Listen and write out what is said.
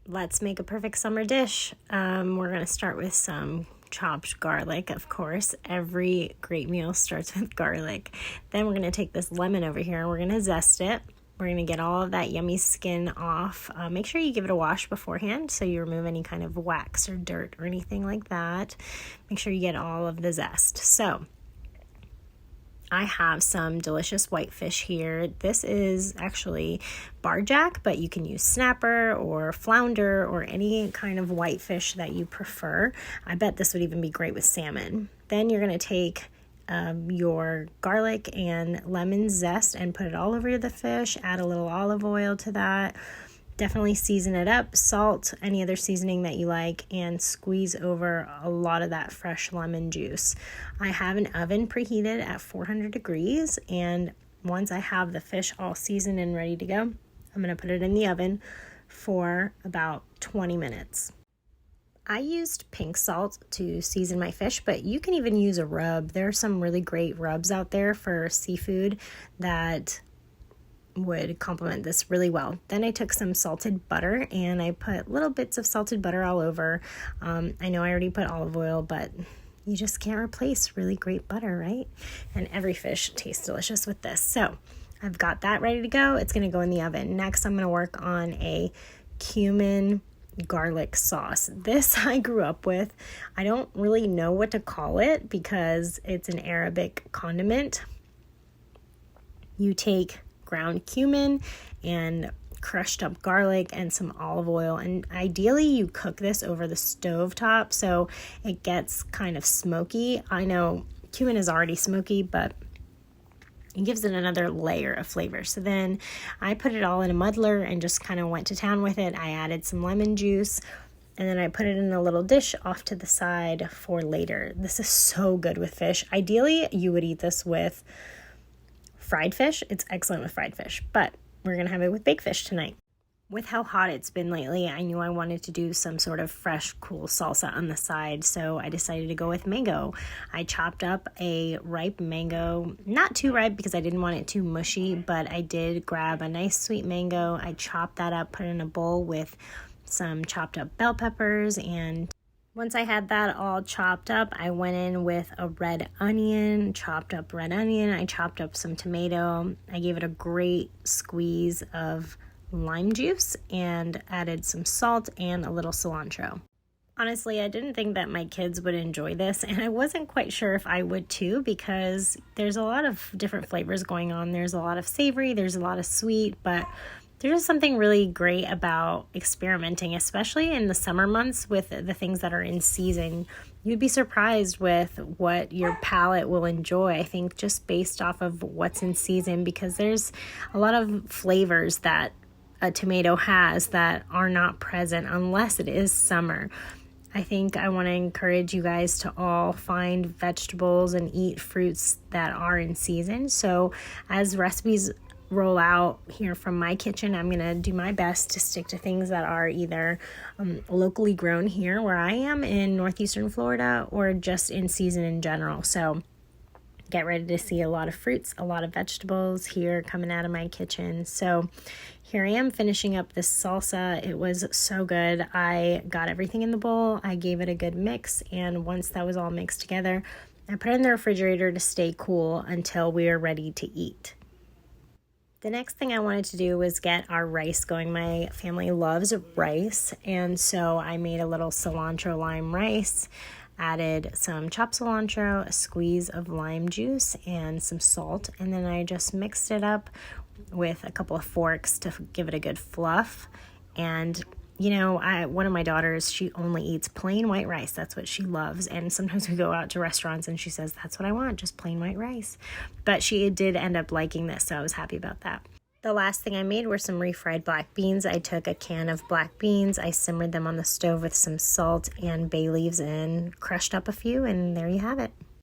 Let's make a perfect summer dish. We're going to start with some chopped garlic, of course. Every great meal starts with garlic. Then we're going to take this lemon over here and we're going to zest it. We're going to get all of that yummy skin off. Make sure you give it a wash beforehand so you remove any kind of wax or dirt or anything like that. Make sure you get all of the zest. So I have some delicious whitefish here. This is actually barjack, but you can use snapper or flounder or any kind of whitefish that you prefer. I bet this would even be great with salmon. Then you're going to take your garlic and lemon zest and put it all over the fish. Add a little olive oil to that. Definitely season it up, salt, any other seasoning that you like, and squeeze over a lot of that fresh lemon juice. I have an oven preheated at 400 degrees, and once I have the fish all seasoned and ready to go, I'm going to put it in the oven for about 20 minutes. I used pink salt to season my fish, but you can even use a rub. There are some really great rubs out there for seafood that would complement this really well. Then I took some salted butter and I put little bits of salted butter all over. I know I already put olive oil, but you just can't replace really great butter, right? And every fish tastes delicious with this. So I've got that ready to go. It's going to go in the oven. Next, I'm going to work on a cumin garlic sauce. This I grew up with. I don't really know what to call it because it's an Arabic condiment. You take ground cumin and crushed up garlic and some olive oil, and ideally you cook this over the stove top so it gets kind of smoky. I know cumin is already smoky, but it gives it another layer of flavor. So then I put it all in a muddler and just kind of went to town with it. I added some lemon juice and then I put it in a little dish off to the side for later. This is so good with fish. Ideally you would eat this with fried fish. It's excellent with fried fish, but we're going to have it with baked fish tonight. With how hot it's been lately, I knew I wanted to do some sort of fresh, cool salsa on the side, so I decided to go with mango. I chopped up a ripe mango, not too ripe because I didn't want it too mushy, but I did grab a nice sweet mango. I chopped that up, put it in a bowl with some chopped up bell peppers, and once I had that all chopped up, I went in with a red onion, chopped up red onion. I chopped up some tomato. I gave it a great squeeze of lime juice and added some salt and a little cilantro. Honestly, I didn't think that my kids would enjoy this, and I wasn't quite sure if I would too because there's a lot of different flavors going on. There's a lot of savory, there's a lot of sweet, but there's something really great about experimenting, especially in the summer months with the things that are in season. You'd be surprised with what your palate will enjoy, I think, just based off of what's in season, because there's a lot of flavors that a tomato has that are not present unless it is summer. I think I want to encourage you guys to all find vegetables and eat fruits that are in season. So as recipes roll out here from my kitchen, I'm going to do my best to stick to things that are either locally grown here where I am in northeastern Florida or just in season in general. So get ready to see a lot of fruits, a lot of vegetables here coming out of my kitchen. So here I am finishing up this salsa. It was so good. I got everything in the bowl. I gave it a good mix. And once that was all mixed together, I put it in the refrigerator to stay cool until we are ready to eat. The next thing I wanted to do was get our rice going. My family loves rice, and so I made a little cilantro lime rice, added some chopped cilantro, a squeeze of lime juice, and some salt, and then I just mixed it up with a couple of forks to give it a good fluff. And you know, one of my daughters, she only eats plain white rice. That's what she loves. And sometimes we go out to restaurants and she says, that's what I want, just plain white rice. But she did end up liking this, so I was happy about that. The last thing I made were some refried black beans. I took a can of black beans, I simmered them on the stove with some salt and bay leaves and crushed up a few, and there you have it.